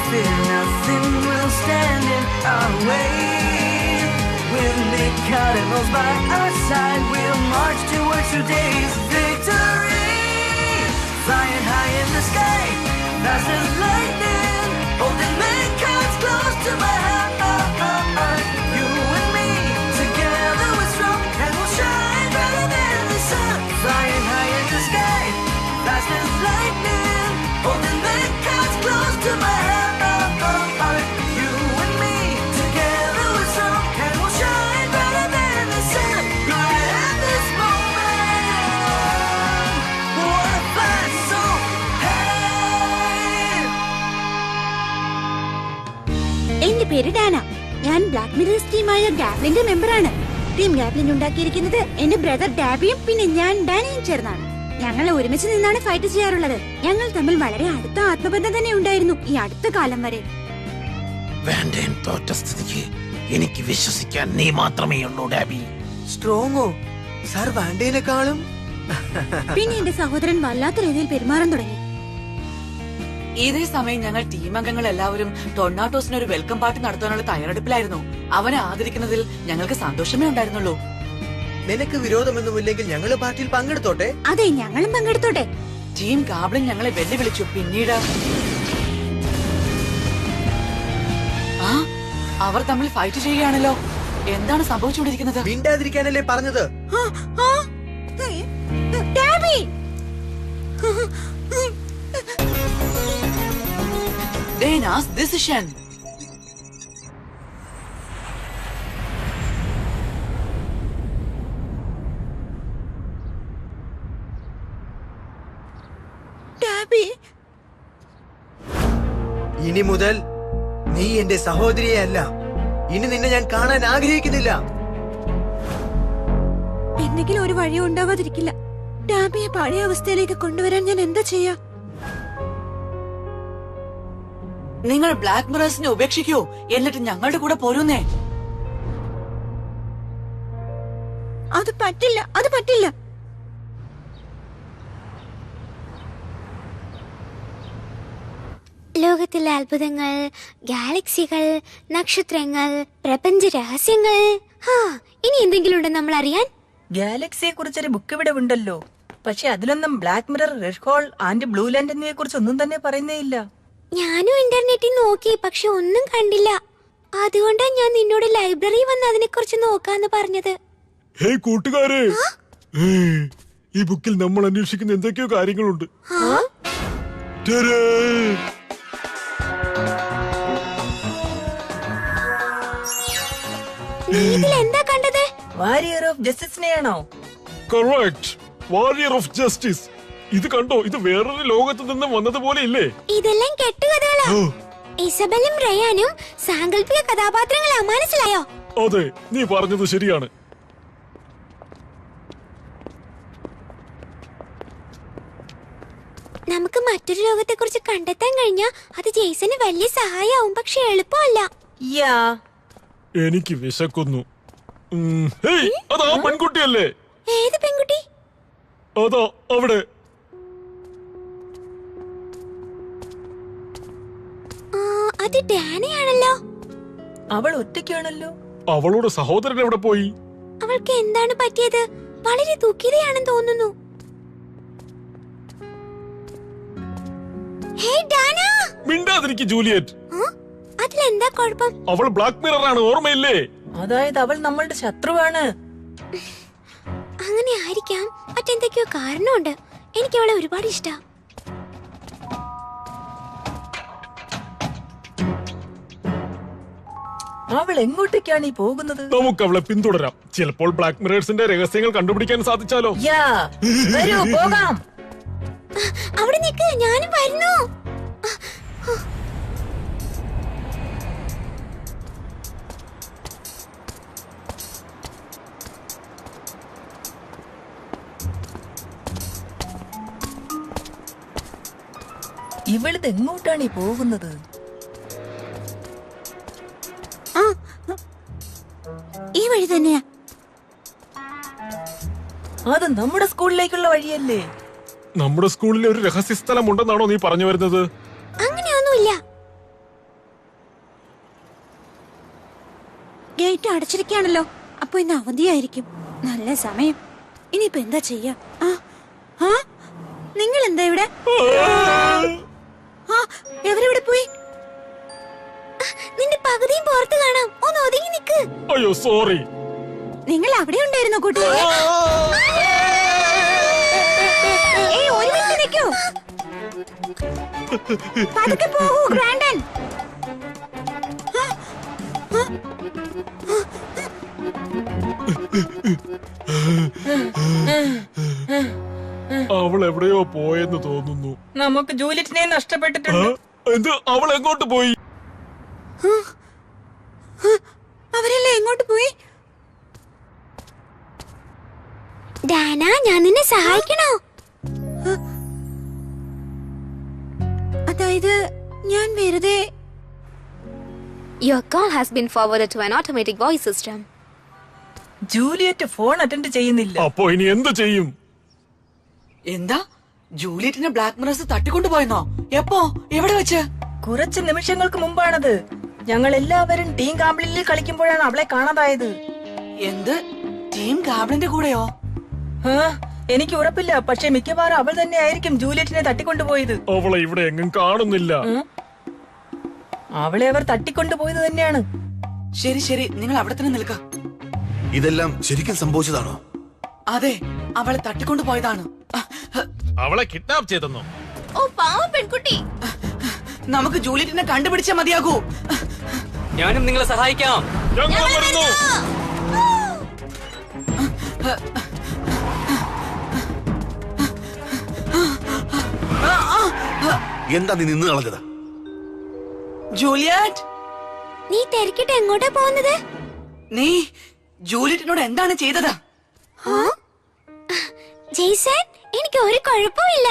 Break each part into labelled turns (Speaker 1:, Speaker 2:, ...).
Speaker 1: fear nothing will stand in our way. We'll be cardinals by our side. We'll march towards today's victory. Flying high in the sky, fast as lightning, holding big cards close to my heart. You and me, together we're strong, and we'll shine brighter than the sun. Flying high in the sky, fast as lightning, holding big cards close to my heart. You and me, together we're strong, and we'll shine brighter than the sun. Right at this moment, we wanna fly so high.
Speaker 2: എന്റെ പേര് Dana. ഞാൻ black mirrors ടീമായ ഗാബ്ലിന്റെ മെമ്പറാണ്. Team ഗാബ്ലിൻ ഉണ്ടാക്കിയിരിക്കുന്നത് എന്റെ brother ഡാബിയും പിന്നെ ഞാൻ ഡാനയും ചേർന്നാണ്. ഞങ്ങൾ ഒരുമിച്ച് നിന്നാണ് ഫൈറ്റ് ചെയ്യാറുള്ളത്. ഞങ്ങൾ തമ്മിൽ വളരെ അടുത്ത ആത്മബന്ധം തന്നെ ഉണ്ടായിരുന്നു ഈ അടുത്ത കാലം വരെ.
Speaker 3: തോറ്റ സ്ഥിതിക്ക് എനിക്ക് വിശ്വസിക്കാൻ നീ മാത്രമേ ഉള്ളൂ ഡാബി.
Speaker 4: സ്ട്രോങ്ങോ സാർ വാൻഡേനേക്കാളും?
Speaker 2: പിന്നെ എന്റെ സഹോദരൻ വല്ലാത്ത രീതിയിൽ പെരുമാറാൻ തുടങ്ങി.
Speaker 5: ഇതേ സമയം ഞങ്ങൾ ടീം അംഗങ്ങൾ എല്ലാവരും ടൊർണാഡോസിന് ഒരു വെൽക്കം പാർട്ടി നടത്താനുള്ള തയ്യാറെടുപ്പിലായിരുന്നു. അവനെ ആദരിക്കുന്നതിൽ ഞങ്ങൾക്ക് സന്തോഷമേ ഉണ്ടായിരുന്നുള്ളൂ.
Speaker 4: നിനക്ക് വിരോധമൊന്നുമില്ലെങ്കിൽ ഞങ്ങള് പാർട്ടിയിൽ പങ്കെടുത്തോട്ടെ.
Speaker 2: അതെ, ഞങ്ങളും പങ്കെടുത്തോട്ടെ.
Speaker 5: ടീം ഗാബ്ലിൻ ഞങ്ങളെ വെല്ലുവിളിച്ചു. പിന്നീട് അവർ തമ്മിൽ ഫൈറ്റ് ചെയ്യുകയാണല്ലോ. എന്താണ് സംഭവിച്ചുകൊണ്ടിരിക്കുന്നത്?
Speaker 4: മിണ്ടാതിരിക്കാനല്ലേ പറഞ്ഞത്?
Speaker 2: ഡാബി!
Speaker 5: Dana's decision.
Speaker 2: ഡാബി,
Speaker 4: ഇനി മുതൽ നീ എന്റെ സഹോദരിയെ അല്ല. ഇനി നിന്നെ ഞാൻ കാണാൻ ആഗ്രഹിക്കുന്നില്ല.
Speaker 2: എന്തെങ്കിലും ഒരു വഴി ഉണ്ടാവാതിരിക്കില്ല. ഡാബിയെ പഴയ അവസ്ഥയിലേക്ക് കൊണ്ടുവരാൻ ഞാൻ എന്താ ചെയ്യാ?
Speaker 5: നിങ്ങൾ ബ്ലാക്ക് മിറേഴ്സിനെ ഉപേക്ഷിക്കൂ, എന്നിട്ട് ഞങ്ങളുടെ കൂടെ പോരുന്നേ.
Speaker 2: അത് പറ്റില്ല, അത് പറ്റില്ല.
Speaker 6: ലോകത്തിലെ അത്ഭുതങ്ങൾ, ഗാലക്സികൾ, നക്ഷത്രങ്ങൾ, പ്രപഞ്ച രഹസ്യങ്ങൾ. ഇനി എന്തെങ്കിലും ഉണ്ടോ നമ്മൾ അറിയാൻ?
Speaker 7: ഗാലക്സിയെ കുറിച്ചൊരു ബുക്ക് ഇവിടെ ഉണ്ടല്ലോ. പക്ഷെ അതിലൊന്നും Black Mirror, Red Hole and Blue Land എന്നിവയെ കുറിച്ച് ഒന്നും തന്നെ പറയുന്നേ ഇല്ല.
Speaker 6: ഞാനും ഇന്റർനെറ്റിൽ നോക്കി, പക്ഷെ ഒന്നും കണ്ടില്ല. അതുകൊണ്ടാ ഞാൻ നിന്നോട് ലൈബ്രറി വന്ന് അതിനെ കുറിച്ച് നോക്കാന്ന് പറഞ്ഞത്.
Speaker 8: ഹേയ് കൂട്ടുകാരെ, ഈ ബുക്കിൽ നമ്മൾ അന്വേഷിക്കുന്ന എന്തൊക്കെയോ കാര്യങ്ങളുണ്ട്.
Speaker 6: എന്താ കണ്ടത്?
Speaker 7: വാരിയർ ഓഫ് ജസ്റ്റിസിനെയാണോ?
Speaker 8: Correct, warrior of justice. ഇത് കണ്ടോ? ഇത് വേറൊരു ലോകത്ത് നിന്ന് വന്നതുപോലെ ഇല്ലേ?
Speaker 6: ഇതെല്ലാം കെട്ടുകഥകളാ. ഇസബലും റയാനും സാങ്കല്പിക കഥാപാത്രങ്ങളാ, മനസ്സിലായോ?
Speaker 8: അതെ, നീ പറഞ്ഞത് ശരിയാണ്.
Speaker 6: നമുക്ക് മറ്റൊരു ലോകത്തെ കുറിച്ച് കണ്ടെത്താൻ കഴിഞ്ഞാ അത് ജെയ്സന് വലിയ സഹായമാവും. പക്ഷെ എളുപ്പമല്ല.
Speaker 8: എനിക്ക് വിശക്കുന്നു. അതാ പെൺകുട്ടിയല്ലേ?
Speaker 6: ഏത് പെൺകുട്ടി?
Speaker 8: അതാ അവിടെ.
Speaker 6: അത് ഡാനയാണല്ലോ.
Speaker 7: അവൾ ഒറ്റയ്ക്കാണല്ലോ.
Speaker 8: അവളുടെ സഹോദരൻ എവിടെ പോയി?
Speaker 6: അവൾക്ക് എന്താണ് പറ്റിയത്? വളരെ ദുഃഖിതയാണെന്ന് തോന്നുന്നു.
Speaker 8: മിണ്ടാതിരിക്ക് ജൂലിയറ്റ്.
Speaker 6: അതിലെന്താ കുഴപ്പം?
Speaker 8: അവൾ ബ്ലാക്ക് മിറർ ആണ്, ഓർമ്മയില്ലേ?
Speaker 7: അതായത് അവൾ നമ്മളുടെ ശത്രുവാണ്.
Speaker 6: അങ്ങനെ ആയിരിക്കാം. മറ്റെന്തൊക്കെയോ കാരണമുണ്ട്. എനിക്ക് അവളെ ഒരുപാട് ഇഷ്ടം.
Speaker 7: അവൾ എങ്ങോട്ടേക്കാണ് ഈ പോകുന്നത്?
Speaker 8: നമുക്ക് അവളെ പിന്തുടരാം. ചിലപ്പോൾ ബ്ലാക്ക് മിറേഴ്സിന്റെ രഹസ്യങ്ങൾ കണ്ടുപിടിക്കാൻ സാധിച്ചാലോ?
Speaker 7: വരൂ, പോകാം.
Speaker 6: അവിടെ നിൽക്ക്, ഞാനും വരുന്നു.
Speaker 7: ഇവളിത് എങ്ങോട്ടാണ് ഈ പോകുന്നത്?
Speaker 2: ഈ വഴി തന്നെയാ.
Speaker 7: അത് നമ്മുടെ സ്കൂളിലേക്കുള്ള വഴിയല്ലേ?
Speaker 8: നമ്മുടെ സ്കൂളിൽ ഒരു രഹസ്യ സ്ഥലം ഉണ്ടെന്നാണോ നീ പറഞ്ഞു വരുന്നത്?
Speaker 6: അങ്ങനെയൊന്നുമില്ല.
Speaker 2: അടച്ചിരിക്കുകയാണല്ലോ. അപ്പൊ ഇന്ന് അവധിയായിരിക്കും. നല്ല സമയം. ഇനിയിപ്പോ എന്താ ചെയ്യാ? നിങ്ങൾ എന്താ ഇവിടെ? എവരെവിടെ പോയി?
Speaker 6: നിന്റെ പകുതിയും പുറത്ത് കാണാം. ഒന്ന് ഒതുങ്ങി നിക്ക്.
Speaker 8: അയ്യോ സോറി.
Speaker 2: നിങ്ങൾ അവിടെ ഉണ്ടായിരുന്നോ കൂട്ടുകാരെ? ഒരു മിനിറ്റ് നിൽക്കൂ. പതുക്കെ പോകൂ ഗ്രാൻഡൻ.
Speaker 8: അവൾ എവിടെയോ പോയെന്ന് തോന്നുന്നു.
Speaker 7: നമുക്ക് ജൂലിയറ്റിനെ നഷ്ടപ്പെട്ടിട്ടുണ്ട്.
Speaker 8: എന്ത്? അവൾ എങ്ങോട്ട് പോയി?
Speaker 2: അവരെല്ലാം എങ്ങോട്ട് പോയി?
Speaker 6: ഡാന, ഞാൻ നിന്നെ സഹായിക്കണോ?
Speaker 2: അതായത് ഞാൻ വെറുതെ.
Speaker 6: Your call has been forwarded to an automatic voice system.
Speaker 7: Juliet phone attend ചെയ്യുന്നില്ല.
Speaker 8: അപ്പോ ഇനി എന്ത് ചെയ്യും?
Speaker 5: എന്താ? ജൂലിയറ്റിനെ ബ്ലാക്ക് മിറേഴ്സ് തട്ടിക്കൊണ്ടുപോയെന്നോ? എപ്പോ? എവിടെ വെച്ച്?
Speaker 7: കുറച്ച് നിമിഷങ്ങൾക്ക് മുമ്പാണത്. ഞങ്ങൾ എല്ലാവരും ടീം കാംബ്ലിനിൽ കളിക്കുമ്പോഴാണ് അവളെ കാണാതായത്.
Speaker 5: എന്ത്? ടീം ഗാബ്ലിന്റെ കൂടെയോ?
Speaker 7: എനിക്ക് ഉറപ്പില്ല, പക്ഷെ മിക്കവാറും അവൾ തന്നെ ആയിരിക്കും ജൂലിയറ്റിനെ തട്ടിക്കൊണ്ടുപോയത്.
Speaker 8: അവളെ ഇവിടെ എങ്ങും കാണുന്നില്ല.
Speaker 7: അവളെ അവർ തട്ടിക്കൊണ്ടുപോയത് തന്നെയാണ്.
Speaker 5: ശരി ശരി, നിങ്ങൾ അവിടെ തന്നെ നിൽക്ക.
Speaker 9: ഇതെല്ലാം ശരിക്കും സംഭവിച്ചതാണോ?
Speaker 5: അതെ, അവളെ തട്ടിക്കൊണ്ടുപോയതാണ്.
Speaker 3: അവളെ കിഡ്നാപ്പ് ചെയ്തെന്നോ?
Speaker 2: ഓ പാവം പെൺകുട്ടി.
Speaker 5: നമുക്ക് ജൂലിയറ്റിനെ കണ്ടുപിടിച്ചാ മതിയാകൂ.
Speaker 10: ഞാനും നിങ്ങളെ സഹായിക്കാം.
Speaker 9: എന്താ നീ നിന്ന് കളഞ്ഞത്?
Speaker 5: ജൂലിയറ്റ്,
Speaker 6: നീ തിരക്കിട്ട് എങ്ങോട്ടാ പോകുന്നത്?
Speaker 5: നീ ജൂലിയറ്റിനോട് എന്താണ് ചെയ്തത്?
Speaker 6: ജെയ്സൺ, എനിക്ക് ഒരു കുഴപ്പമില്ല.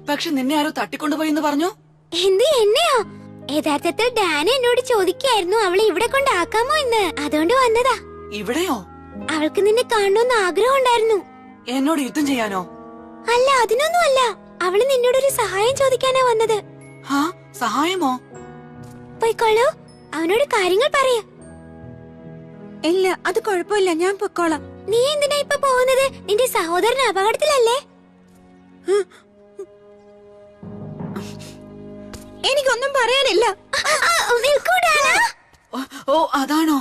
Speaker 5: പക്ഷെ നിന്നെ ആരോ തട്ടിക്കൊണ്ടുപോയി എന്ന് പറഞ്ഞു.
Speaker 6: എന്ത്, എന്നെയോ? യഥാർത്ഥത്തിൽ ഡാന എന്നോട് ചോദിക്കായിരുന്നു അവളെ ഇവിടെ കൊണ്ടാക്കാമോ എന്ന്. അതുകൊണ്ട് വന്നതാ.
Speaker 5: ഇവിടെയോ?
Speaker 6: അവൾക്ക് നിന്നെ കാണണമെന്ന് ആഗ്രഹം ഉണ്ടായിരുന്നു.
Speaker 5: എന്നോട് യുദ്ധം ചെയ്യാനോ?
Speaker 6: അല്ല, അതിനൊന്നുമല്ല. അവള് നിന്നോടൊരു സഹായം ചോദിക്കാനാ വന്നത്.
Speaker 5: സഹായമോ?
Speaker 6: പോയിക്കോളൂ, അവനോട് കാര്യങ്ങൾ പറയൂ.
Speaker 2: ഇല്ല, അത് കുഴപ്പമില്ല, ഞാൻ പൊക്കോളാം.
Speaker 6: നീ എന്തിനാ ഇപ്പൊ പോകുന്നത്? നിന്റെ സഹോദരൻ അപകടത്തിലല്ലേ?
Speaker 2: എനിക്കൊന്നും പറയാനില്ല.
Speaker 5: ഓ, അതാണോ?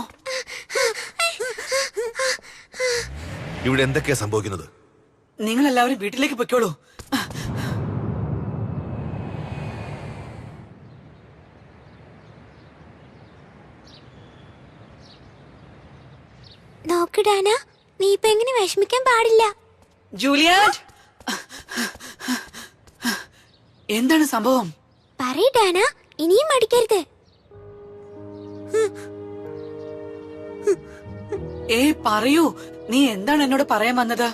Speaker 9: ഇവിടെ എന്തൊക്കെയാ സംഭവിക്കുന്നത്?
Speaker 5: നിങ്ങൾ എല്ലാവരും വീട്ടിലേക്ക് പൊയ്ക്കോളൂ.
Speaker 6: നോക്ക് ഡാന, നീ ഇപ്പൊ എങ്ങനെ വിഷമിക്കാൻ പാടില്ല.
Speaker 5: ജൂലിയറ്റ്, എന്താണ് സംഭവം?
Speaker 6: പറയ് ഡാന, ഇനിയും മടിക്കരുത്.
Speaker 5: പറയൂ, നീ എന്താണ് എന്നോട് പറയാൻ വന്നത്?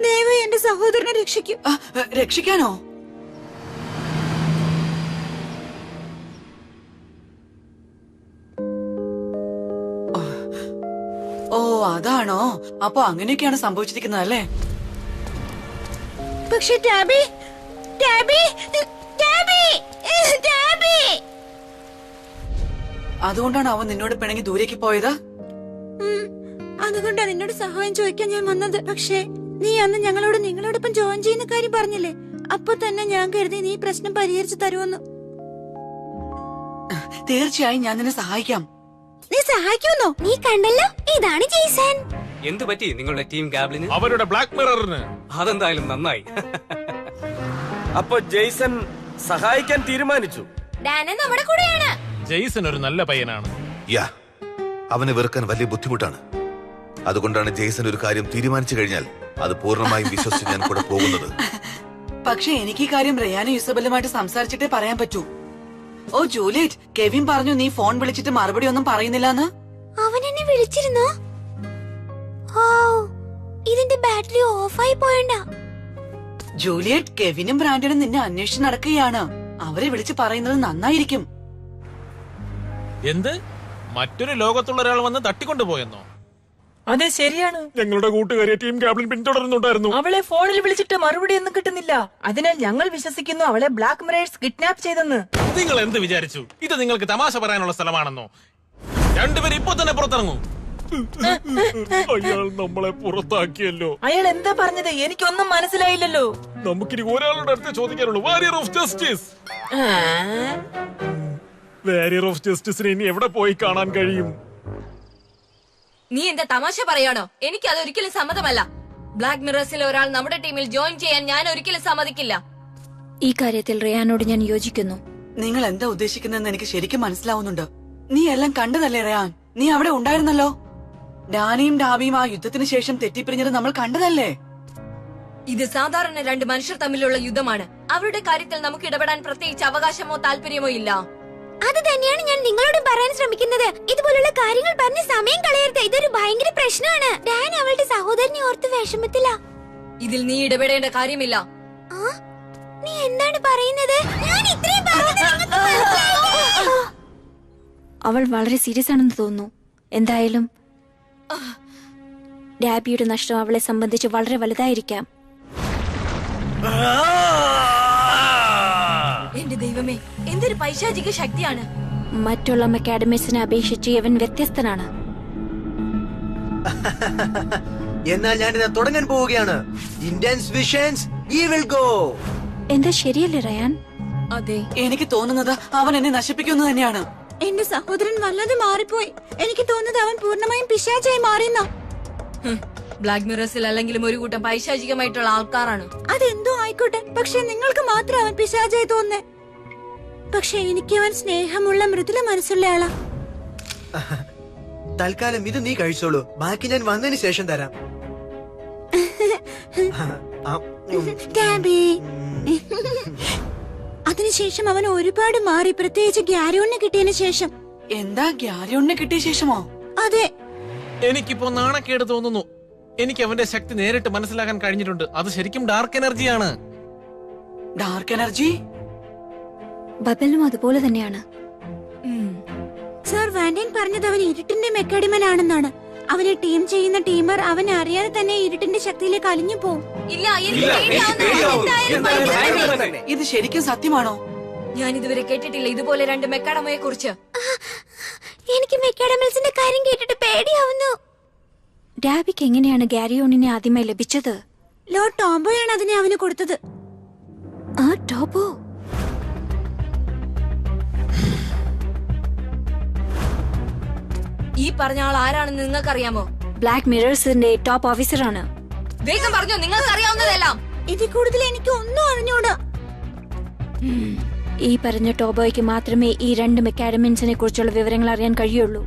Speaker 2: ദയവായി എന്റെ സഹോദരനെ രക്ഷിക്കൂ.
Speaker 5: രക്ഷിക്കാനോ? ഓ, അതാണോ? അപ്പൊ അങ്ങനെയൊക്കെയാണ് സംഭവിച്ചിരിക്കുന്നത് അല്ലേ?
Speaker 2: പക്ഷെ ടാബി, ടാബി, ടാബി, ടാബി.
Speaker 5: അതുകൊണ്ടാണ് അവൻ നിന്നോട് പിണങ്ങി ദൂരേക്ക് പോയത്?
Speaker 2: അതുകൊണ്ടാണ് നിന്നോട് സഹായം ചോദിക്കാൻ ഞാൻ വന്നത്. പക്ഷേ നീ അന്ന് നിങ്ങളോടൊപ്പം ജോയിൻ ചെയ്യുന്ന കാര്യം പറഞ്ഞില്ലേ? അപ്പൊ തന്നെ ഞാൻ കരുതി നീ പ്രശ്നം പരിഹരിച്ചു തരുമെന്ന്.
Speaker 5: തീർച്ചയായും ഞാൻ നിന്നെ സഹായിക്കാം.
Speaker 2: നീ സഹായിക്കുമെന്നോ?
Speaker 6: നീ കണ്ടല്ലോ, ഇതാണ് ജെയ്സൺ.
Speaker 10: എന്തു പറ്റി നിങ്ങളുടെ ടീം ഗാബ്ലിന്?
Speaker 3: അവരുടെ ബ്ലാക്ക് മിററിന്.
Speaker 10: അതെന്തായാലും നന്നായി.
Speaker 11: അപ്പൊ ജെയ്സൺ സഹായിക്കാൻ തീരുമാനിച്ചു.
Speaker 6: ഡാന നമ്മുടെ കൂടെയാണ്.
Speaker 3: ജെയ്സൺ ഒരു നല്ല പയ്യനാണ്.
Speaker 9: അവനെ വെറുക്കാൻ വലിയ ബുദ്ധിമുട്ടാണ്. അതുകൊണ്ടാണ് ജെയ്സൺ ഒരു കാര്യം തീരുമാനിച്ചു കഴിഞ്ഞാൽ അത് പൂർണ്ണമായും വിശ്വസിച്ച് ഞാൻ കൂടെ പോകുന്നത്.
Speaker 5: പക്ഷെ എനിക്ക് ഈ കാര്യം റയാനും യൂസബലുമായിട്ട് സംസാരിച്ചിട്ടേ പറയാൻ പറ്റൂ. ഓ ജൂലിയറ്റ്, കെവിൻ പറഞ്ഞു നീ ഫോൺ വിളിച്ചിട്ട് മറുപടി ഒന്നും പറയുന്നില്ലെന്ന്.
Speaker 6: അവൻ എന്നെ വിളിച്ചിരുന്നോ? ഓ, ഇതിന്റെ ബാറ്ററി ഓഫായി പോയണ്ടാ.
Speaker 5: ജൂലിയറ്റ്, കെവിനും ബ്രാൻഡനും നിന്നെ അന്വേഷിച്ച് നടക്കുകയാണ്. അവരെ വിളിച്ച് പറയുന്നത് നന്നായിരിക്കും.
Speaker 3: എന്ത്? മറ്റൊരു ലോകത്തുള്ള ഒരാൾ വന്ന് തട്ടിക്കൊണ്ടുപോയെന്നോ?
Speaker 7: അതെ, ശരിയാണ്.
Speaker 8: ഞങ്ങളുടെ കൂട്ടുകാരെ ടീം ഗാബ്ലിൻ പിന്തുടരുന്നുണ്ടായിരുന്നു.
Speaker 7: അവളെ ഫോണിൽ വിളിച്ചിട്ട് മറുപടി ഒന്നും കിട്ടുന്നില്ല. അതിനാൽ ഞങ്ങൾ വിശ്വസിക്കുന്നു അവളെ ബ്ലാക്ക് മിറേഴ്സ് കിഡ്നാപ്പ് ചെയ്തെന്ന്.
Speaker 3: നിങ്ങൾ എന്ത് വിചാരിച്ചു? ഇത് നിങ്ങൾക്ക് തമാശ പറയാനുള്ള സ്ഥലമാണെന്നോ? രണ്ടുപേരും ഇപ്പൊ തന്നെ പുറത്തിറങ്ങും.
Speaker 8: അയാൾ നമ്മളെ പുറത്താക്കിയല്ലോ.
Speaker 7: അയാൾ എന്താ പറഞ്ഞത്? എനിക്കൊന്നും മനസ്സിലായില്ലല്ലോ.
Speaker 8: നമുക്കിനി ഒരാളുടെ അടുത്ത് ചോദിക്കാനുള്ളൂ. Warrior of justice. Warrior of ജസ്റ്റിസിനെ ഇനി എവിടെ പോയി കാണാൻ കഴിയും?
Speaker 12: നീ എന്താ തമാശ പറയാണോ? എനിക്ക് അത് ഒരിക്കലും സമ്മതമല്ല. ബ്ലാക്ക് മിറേഴ്സിലെ ഒരാൾ നമ്മുടെ ടീമിൽ ജോയിൻ ചെയ്യാൻ ഞാൻ ഒരിക്കലും സമ്മതിക്കില്ല.
Speaker 6: ഈ കാര്യത്തിൽ റിയാനോട് ഞാൻ യോജിക്കുന്നു.
Speaker 5: നിങ്ങൾ എന്താ ഉദ്ദേശിക്കുന്നതെന്ന് എനിക്ക് ശരിക്കും മനസ്സിലാവുന്നുണ്ട്. നീ എല്ലാം കണ്ടതല്ലേ റയാൻ? നീ അവിടെ ഉണ്ടായിരുന്നല്ലോ. ഡാനിയും ഡാബിയും ആ യുദ്ധത്തിന് ശേഷം തെറ്റിപ്പിരിഞ്ഞത് നമ്മൾ കണ്ടതല്ലേ?
Speaker 12: ഇത് സാധാരണ രണ്ട് മനുഷ്യർ തമ്മിലുള്ള യുദ്ധമാണ്. അവരുടെ കാര്യത്തിൽ നമുക്ക് ഇടപെടാൻ പ്രത്യേകിച്ച് അവകാശമോ താല്പര്യമോ ഇല്ല.
Speaker 6: അത് തന്നെയാണ് ഞാൻ നിങ്ങളോട് പറയാൻ ശ്രമിക്കുന്നത്. ഇതുപോലുള്ള കാര്യങ്ങൾ പറഞ്ഞ് സമയം കളയരുത്. ഇതൊരു ഭയങ്കര പ്രശ്നമാണ്. ഡാൻ അവളുടെ സഹോദരനെ ഓർത്ത് വിഷമത്തില്ല.
Speaker 12: ഇതിൽ നീ ഇടപെടേണ്ട കാര്യമില്ല.
Speaker 6: നീ എന്താണ് പറയുന്നത്? ഞാൻ ഇത്രയും പറഞ്ഞത് അവൾ വളരെ സീരിയസ് ആണെന്ന് തോന്നുന്നു. എന്തായാലും ഡാബിയുടെ നഷ്ടം അവളെ സംബന്ധിച്ച് വളരെ വലുതായിരിക്കാം.
Speaker 12: എന്റെ ദൈവമേ, എന്തൊരു പൈശാചിക ശക്തിയാണ്.
Speaker 6: മറ്റുള്ള അക്കാഡമീസിനെ അപേക്ഷിച്ച് അവൻ വ്യത്യസ്തനാണ്.
Speaker 4: എന്നാൽ ഞാനിത് തുടങ്ങാൻ പോവുകയാണ്. Intense visions evil go.
Speaker 6: എന്താ ശരിയല്ലേ റയാൻ?
Speaker 5: അതെ, എനിക്ക് തോന്നുന്നത് അവൻ എന്നെ നശിപ്പിക്കുന്നു തന്നെയാണ്.
Speaker 2: എന്റെ സഹോദരൻ വല്ലാതെ മാറിപ്പോയി. എനിക്ക് തോന്നുന്നത് അവൻ പൂർണ്ണമായും പിശാചായി മാറിയെന്നാ.
Speaker 12: ബ്ലാക്ക് മിറേഴ്സിൽ അല്ലെങ്കിലും ഒരു കൂട്ടം പൈശാചികമായിട്ടുള്ള ആൾക്കാരാണ്.
Speaker 2: അതെന്തോ ആയിക്കോട്ടെ, പക്ഷെ നിങ്ങൾക്ക് മാത്രം അവൻ പിശാചായി തോന്നേ. പക്ഷെ എനിക്ക് അവൻ സ്നേഹമുള്ള മൃദുല മനസ്സുള്ള ആളാ.
Speaker 4: തൽക്കാലം ഇത് നീ കഴിച്ചോളൂ, ബാക്കി ഞാൻ വന്നതിന് ശേഷം തരാം.
Speaker 2: അതിനുശേഷം അവൻ ഒരുപാട് മാറി, പ്രത്യേകിച്ച് ഗ്യാരോണിനെ കിട്ടിയതിനു ശേഷം.
Speaker 5: എന്താ, ഗ്യാരോണിനെ കിട്ടിയ ശേഷമോ?
Speaker 2: അതെ.
Speaker 3: എനിക്കിപ്പോ നാണക്കേട് തോന്നുന്നു. എനിക്ക് അവന്റെ ശക്തി നേരിട്ട് മനസ്സിലാക്കാൻ കഴിഞ്ഞിട്ടുണ്ട്. അത് ശരിക്കും ഡാർക്ക് എനർജിയാണ്.
Speaker 5: Dark energy?
Speaker 6: ബബലും അതുപോലെ തന്നെയാണ്.
Speaker 2: സർ വാൻഡൻ പറഞ്ഞത് അവൻ ഇരുട്ടിന്റെ മെക്കാഡിമനാണെന്നാണ്. അവനെ ടീം ചെയ്യുന്ന ടീമർ അവനെ അറിയാതെ തന്നെ ഇരുട്ടിന്റെ ശക്തിയിലേക്ക് അലിഞ്ഞു പോവും.
Speaker 12: ഇല്ല,
Speaker 5: ഇത് ശരിക്കും സത്യമാണോ?
Speaker 12: ഞാൻ ഇതുവരെ കേട്ടിട്ടില്ല ഇതുപോലെ രണ്ട് മെക്കാഡമയെ കുറിച്ച്.
Speaker 6: എനിക്ക് മെക്കാഡമൽസിന്റെ കാര്യം കേട്ടിട്ട് പേടിയാവുന്നു. ഡാബിക്ക് എങ്ങനെയാണ് ഗാരിയോണിനെ ആദ്യമായി ലഭിച്ചത്?
Speaker 2: ലോർഡ് ടോംബോയാണ് അതിനെ അവന് കൊടുത്തത്.
Speaker 6: ആ ടോബോ?
Speaker 12: ഈ പറഞ്ഞ ആൾ ആരാണെന്ന് നിങ്ങൾക്കറിയാമോ?
Speaker 6: ബ്ലാക്ക് മിറേഴ്സിന്റെ ടോപ്പ് ഓഫീസറാണ്.
Speaker 12: വേഗം പറഞ്ഞോ, നിങ്ങൾക്ക് അറിയാവുന്നതെല്ലാം.
Speaker 2: ഇതിൽ കൂടുതൽ എനിക്ക് ഒന്നും അറിഞ്ഞൂടാ.
Speaker 6: ഈ പറഞ്ഞ ടോബോയ്ക്ക് മാത്രമേ ഈ രണ്ട് മെക്കാഡമൻസിനെ കുറിച്ചുള്ള വിവരങ്ങൾ അറിയാൻ കഴിയുള്ളൂ.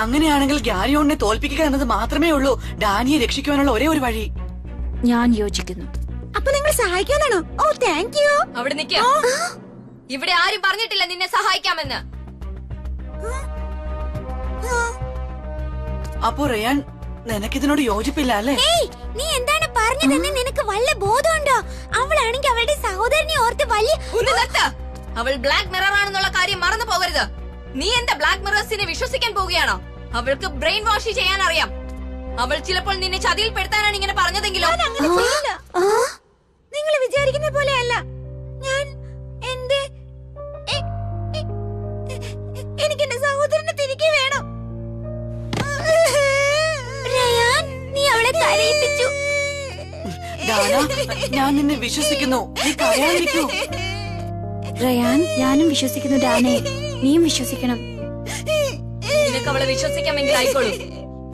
Speaker 5: അങ്ങനെയാണെങ്കിൽ ഗ്യാരിയോണിനെ തോൽപ്പിക്കുക എന്നത് മാത്രമേ ഉള്ളൂ ഡാനിയെ രക്ഷിക്കുവാനുള്ള ഒരേ ഒരു വഴി.
Speaker 6: ഞാൻ യോജിക്കുന്നു.
Speaker 2: അപ്പൊ നിങ്ങൾ സഹായിക്കാനാണോ? ഓ താങ്ക് യു.
Speaker 12: അവിടെ നിൽക്കുക. ഇവിടെ ആരും പറഞ്ഞിട്ടില്ല നിന്നെ സഹായിക്കാമെന്ന്.
Speaker 5: അപ്പോ റയാൻ, നിനക്കിതിനോട് യോജിപ്പില്ല അല്ലേ?
Speaker 6: നീ എന്താണ് പറഞ്ഞതെന്ന് നിനക്ക് വല്ല ബോധമുണ്ടോ? അവളാണെങ്കിൽ അവളുടെ സഹോദരനെ ഓർത്ത് വലിയ
Speaker 12: അവൾ ബ്ലാക്ക് മിറർ ആണെന്നുള്ള കാര്യം മറന്നു പോകരുത്. നീ എന്താ ബ്ലാക്ക് മിറേഴ്സിനെ വിശ്വസിക്കാൻ പോവുകയാണോ? അവൾക്ക് ബ്രെയിൻ വാഷ് ചെയ്യാൻ അറിയാം. അവൾ ചിലപ്പോൾ നിന്നെ ചതിയിൽപ്പെടുത്താനാണ് ഇങ്ങനെ പറഞ്ഞതെങ്കിലോ?
Speaker 2: നിങ്ങൾ വിചാരിക്കുന്ന പോലെയല്ല. ഞാൻ എനിക്ക് എന്റെ സഹോദരനെ തിരികെ വേണം.
Speaker 6: റയാൻ, നീ അവളെ കരയിപ്പിച്ചു.
Speaker 5: ഞാൻ നിന്നെ വിശ്വസിക്കുന്നു. നീ കരയാതിരിക്കൂ.
Speaker 6: റയാൻ, ഞാനും വിശ്വസിക്കുന്നു. ഡാനെ, നീയും വിശ്വസിക്കണം.
Speaker 12: നിനക്ക് അവളെ വിശ്വസിക്കാമെങ്കിൽ ആയിക്കോളൂ.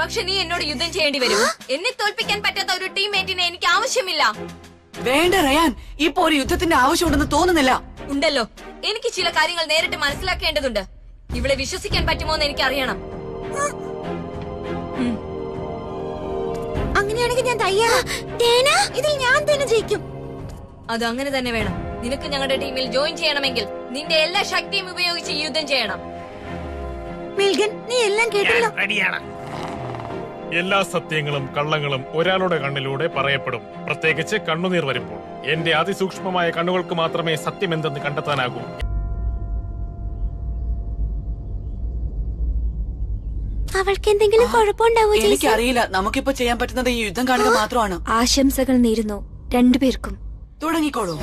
Speaker 12: പക്ഷെ നീ എന്നോട് യുദ്ധം ചെയ്യേണ്ടി വരും. എന്നെ തോൽപ്പിക്കാൻ പറ്റാത്ത ഒരു ടീംമേറ്റിനെ എനിക്ക് ആവശ്യമില്ല.
Speaker 5: വേണ്ട റയാൻ, ഇപ്പൊ ഒരു യുദ്ധത്തിന്റെ ആവശ്യമുണ്ടെന്ന് തോന്നുന്നില്ല.
Speaker 12: ഉണ്ടല്ലോ. എനിക്ക് ചില കാര്യങ്ങൾ നേരിട്ട് മനസ്സിലാക്കേണ്ടതുണ്ട്. ഇവളെ വിശ്വസിക്കാൻ പറ്റുമോ എന്ന് എനിക്ക് അറിയണം.
Speaker 2: അങ്ങനെയാണെങ്കിൽ ഞാൻ തയ്യാറാ. ഇതിൽ ഞാൻ തന്നെ ജയിക്കും.
Speaker 12: അത് അങ്ങനെ തന്നെ വേണം. നിനക്ക് ഞങ്ങളുടെ ടീമിൽ ജോയിൻ ചെയ്യണമെങ്കിൽ നിന്റെ എല്ലാ ശക്തിയും ഉപയോഗിച്ച് യുദ്ധം ചെയ്യണം.
Speaker 2: മിൽഗൻ, നീ എല്ലാം കേട്ടല്ലോ.
Speaker 8: റെഡിയാണ്. എല്ലാ സത്യങ്ങളും കള്ളങ്ങളും ഒരാളുടെ കണ്ണിലൂടെ പറയപ്പെടും, പ്രത്യേകിച്ച് കണ്ണുനീർ വരുമ്പോൾ. എന്റെ അതിസൂക്ഷ്മമായ കണ്ണുകൾക്ക് മാത്രമേ സത്യം എന്തെന്ന് കണ്ടെത്താനാകൂ.
Speaker 6: അവൾക്ക് എന്തെങ്കിലും കുഴപ്പമുണ്ടാവോ?
Speaker 5: എനിക്കറിയില്ല. നമുക്കിപ്പോ ചെയ്യാൻ പറ്റുന്നത് ഈ യുദ്ധം കാണുക മാത്രമാണ്.
Speaker 6: ആശംസകൾ നേരുന്നു രണ്ടുപേർക്കും.
Speaker 5: തുടങ്ങിക്കോളൂ.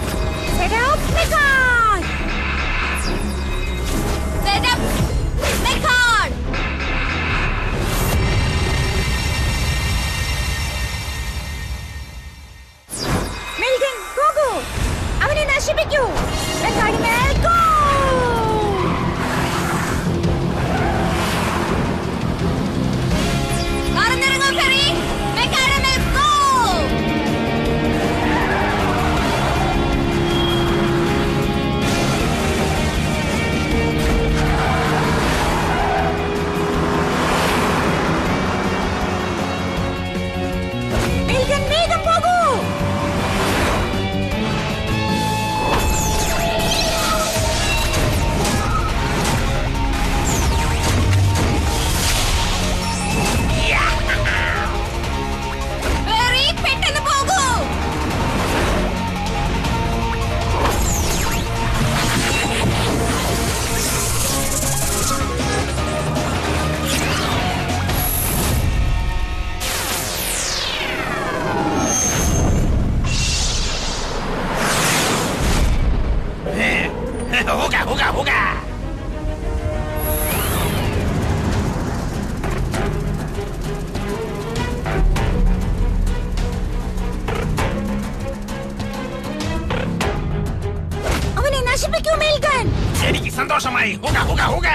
Speaker 3: നന്നായി. ഹുക, ഹുക, ഹുക.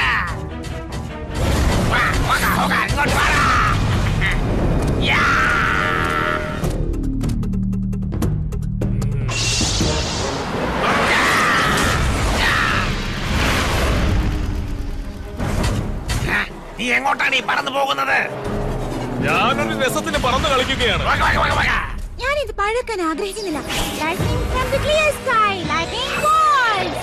Speaker 3: വാ, ഹുക, ഹുക, ഇങ്ങോട്ട് വാടാ. യാ. നീ എങ്ങോട്ടാണ് ഈ പറന്നു പോകുന്നത്?
Speaker 8: ഞാനൊരു രസത്തിന് പറന്ന് കളിക്കുകയാണ്.
Speaker 2: ഞാൻ ഇത് പഴക്കാൻ ആഗ്രഹിക്കുന്നില്ല. Lightning from the clear sky, lightning bolts.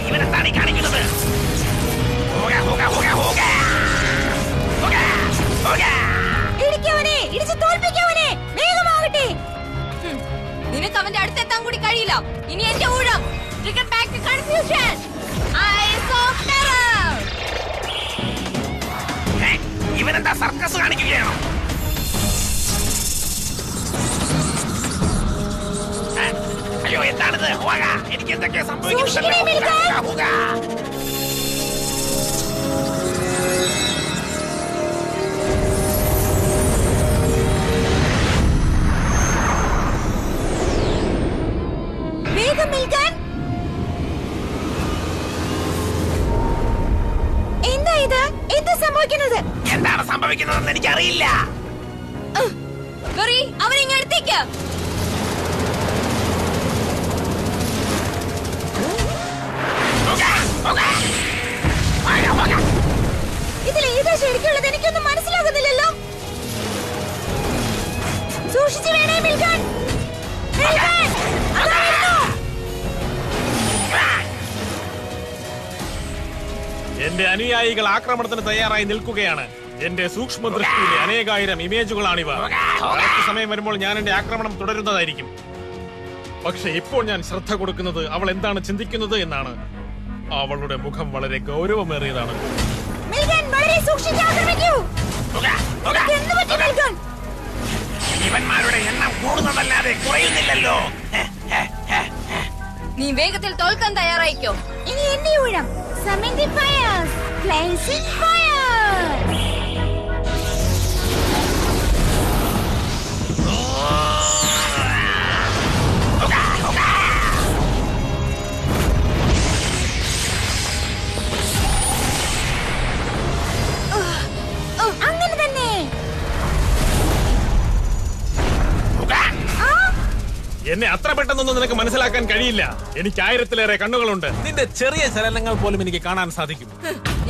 Speaker 3: ഇവനെന്താണ് ഈ കാണിക്കുന്നത്?
Speaker 2: ഇടിക്കവനെ, ഇടിച്ച് തോൽപ്പിക്കവനെ, വേഗമാകട്ടെ.
Speaker 12: നിനക്ക് അവന്റെ അടുത്തെത്താൻ കൂടി കഴിയില്ല. ഇനി എന്റെ ഊഴം. Trigger back to confusion. Eyes of terror.
Speaker 3: ഇവനെന്താ സർക്കസ് കാണിക്കുകയാണോ? അയ്യോ, എന്താണിത്? എനിക്ക് എന്തൊക്കെയാ സംഭവിക്കുന്നത്?
Speaker 2: വേഗം മിൽക്കാൻ. എന്താ ഇത്? എന്താ സംഭവിക്കുന്നത്?
Speaker 3: എന്താണ് സംഭവിക്കുന്നതെന്ന് എനിക്കറിയില്ല.
Speaker 12: അവനെ ഇങ്ങ് അടുത്തേക്ക്.
Speaker 2: ഇതിൽ ഏതാ ശരിക്കുള്ളത്? എനിക്കൊന്നും മനസ്സിലാകുന്നില്ലല്ലോ. സൂക്ഷിച്ചു വേണേ മിൽക്കാൻ.
Speaker 8: എന്റെ അനുയായികൾ ആക്രമണത്തിന് തയ്യാറായി നിൽക്കുകയാണ്. എന്റെ സൂക്ഷ്മ ദൃഷ്ടിയിലെ അനേകായിരം ഇമേജുകളാണിവ. കറക്റ്റ് സമയം വരുമ്പോൾ ഞാൻ എന്റെ ആക്രമണം തുടരുന്നതായിരിക്കും. പക്ഷെ ഇപ്പോൾ ഞാൻ ശ്രദ്ധ കൊടുക്കുന്നത് അവൾ എന്താണ് ചിന്തിക്കുന്നത് എന്നാണ്. അവളുടെ മുഖം വളരെ ഗൗരവമേറിയതാണ്.
Speaker 3: ഇവന്മാരുടെ എണ്ണം കൂടുന്നതല്ലാതെ കുറയുന്നില്ലല്ലോ.
Speaker 12: നീ വേഗത്തിൽ തോൽക്കാൻ തയ്യാറായിക്കോ.
Speaker 2: ഇനി എന്റെ ഊഴം. Summon the fires. Blazing fire. അങ്ങനെ തന്നെ.
Speaker 8: എന്നെ അത്ര പെട്ടെന്നൊന്നും നിനക്ക് മനസ്സിലാക്കാൻ കഴിയില്ല. എനിക്ക് 1000-ലേറെ കണ്ണുകളുണ്ട്.
Speaker 3: നിന്റെ ചെറിയ ചലനങ്ങൾ പോലും എനിക്ക് കാണാൻ സാധിക്കും.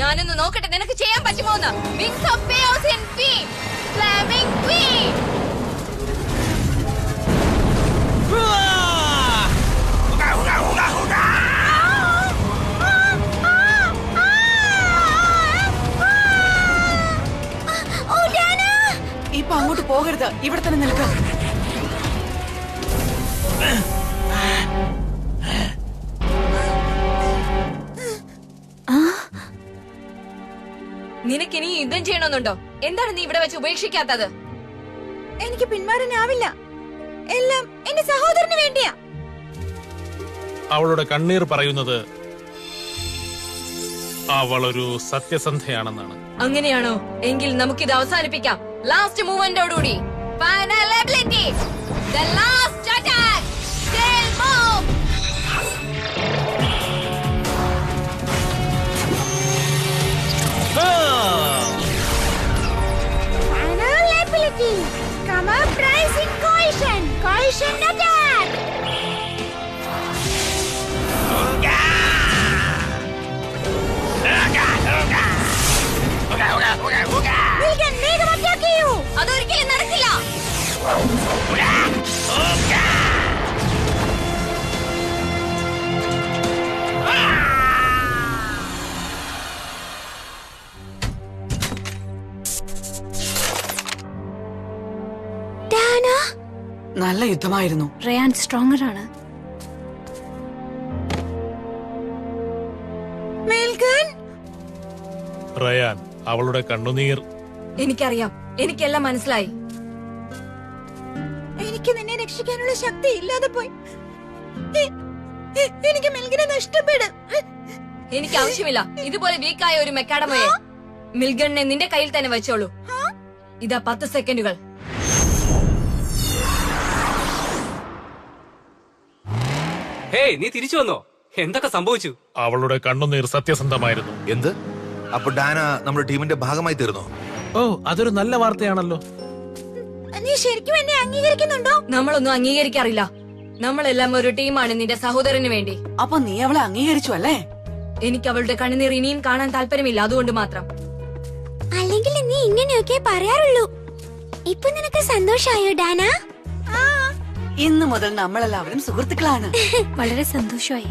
Speaker 12: ഞാനൊന്ന് നോക്കട്ടെ നിനക്ക് ചെയ്യാൻ പറ്റുമോന്ന്. Wings of Chaos in Team Flaming Queen.
Speaker 5: ഇപ്പൊ അങ്ങോട്ട് പോകരുത്. ഇവിടെ തന്നെ നിൽക്കാം.
Speaker 12: നിനക്കിനി യുദ്ധം ചെയ്യണമെന്നുണ്ടോ? എന്താണ് നീ ഇവിടെ വെച്ച് ഉപേക്ഷിക്കാത്തത്?
Speaker 2: എനിക്ക് പിന്മാറാനാവില്ല. എല്ലാം എന്റെ സഹോദരന് വേണ്ടിയാ.
Speaker 8: അവളുടെ കണ്ണീർ പറയുന്നത് അവളൊരു സത്യസന്ധയാണെന്നാണ്.
Speaker 12: അങ്ങനെയാണോ? എങ്കിൽ നമുക്കിത് അവസാനിപ്പിക്കാം. ലാസ്റ്റ് മൂവ്മെന്റോടുകൂടി. Final ability. The last attack. Tail move.
Speaker 2: Final ability. Come up, rising cohesion. Cohesion attack. Milgan, വേഗം attack ചെയ്യൂ.
Speaker 12: അതൊരിക്കലും നടക്കില്ല.
Speaker 5: നല്ല യുദ്ധമായിരുന്നു.
Speaker 2: റയാൻ സ്ട്രോങ്ങർ ആണ്.
Speaker 8: റയാൻ, അവളുടെ കണ്ണുനീർ.
Speaker 12: എനിക്കറിയാം. എനിക്കെല്ലാം മനസ്സിലായി.
Speaker 2: എനിക്ക് നിന്നെ രക്ഷിക്കാനുള്ള ശക്തി ഇല്ലാതെ പോയി. എനിക്ക് മിൽഗിനെ നഷ്ടപ്പെടും.
Speaker 12: എനിക്ക് ആവശ്യമില്ല ഇതുപോലെ വീക്കായ ഒരു മെക്കാഡമയെ. മിൽഗണിനെ നിന്റെ കയ്യിൽ തന്നെ വെച്ചോളൂ. ഇതാ 10 സെക്കൻഡുകൾ.
Speaker 10: ഹേയ്, നീ തിരിച്ചു വന്നോ? എന്തൊക്കെ സംഭവിച്ചു?
Speaker 8: അവളുടെ കണ്ണുനീർ സത്യസന്ധമായിരുന്നു.
Speaker 9: എന്ത്? അപ്പൊ ഡാന നമ്മുടെ ടീമിന്റെ ഭാഗമായി തീർന്നോ?
Speaker 3: ഓ, അതൊരു നല്ല വാർത്തയാണല്ലോ.
Speaker 2: നീ ശരിക്കും എന്നെ അംഗീകരിക്കുന്നുണ്ടോ?
Speaker 12: നമ്മളൊന്നും അംഗീകരിക്കാറില്ല. നമ്മളെല്ലാം ഒരു ടീമാണ് നിന്റെ സഹോദരന് വേണ്ടി.
Speaker 5: അപ്പൊ നീ അവളെ അംഗീകരിച്ചു അല്ലേ?
Speaker 12: എനിക്ക് അവളുടെ കണ്ണുനീർ ഇനിയും കാണാൻ താല്പര്യമില്ല, അതുകൊണ്ട് മാത്രം.
Speaker 6: അല്ലെങ്കിൽ നീ ഇങ്ങനെയൊക്കെ പറയാറുള്ളൂ. ഇപ്പൊ നിനക്ക് സന്തോഷായോ ഡാന?
Speaker 5: ഇന്ന് മുതൽ നമ്മളെല്ലാവരും സുഹൃത്തുക്കളാണ്.
Speaker 6: വളരെ സന്തോഷമായി.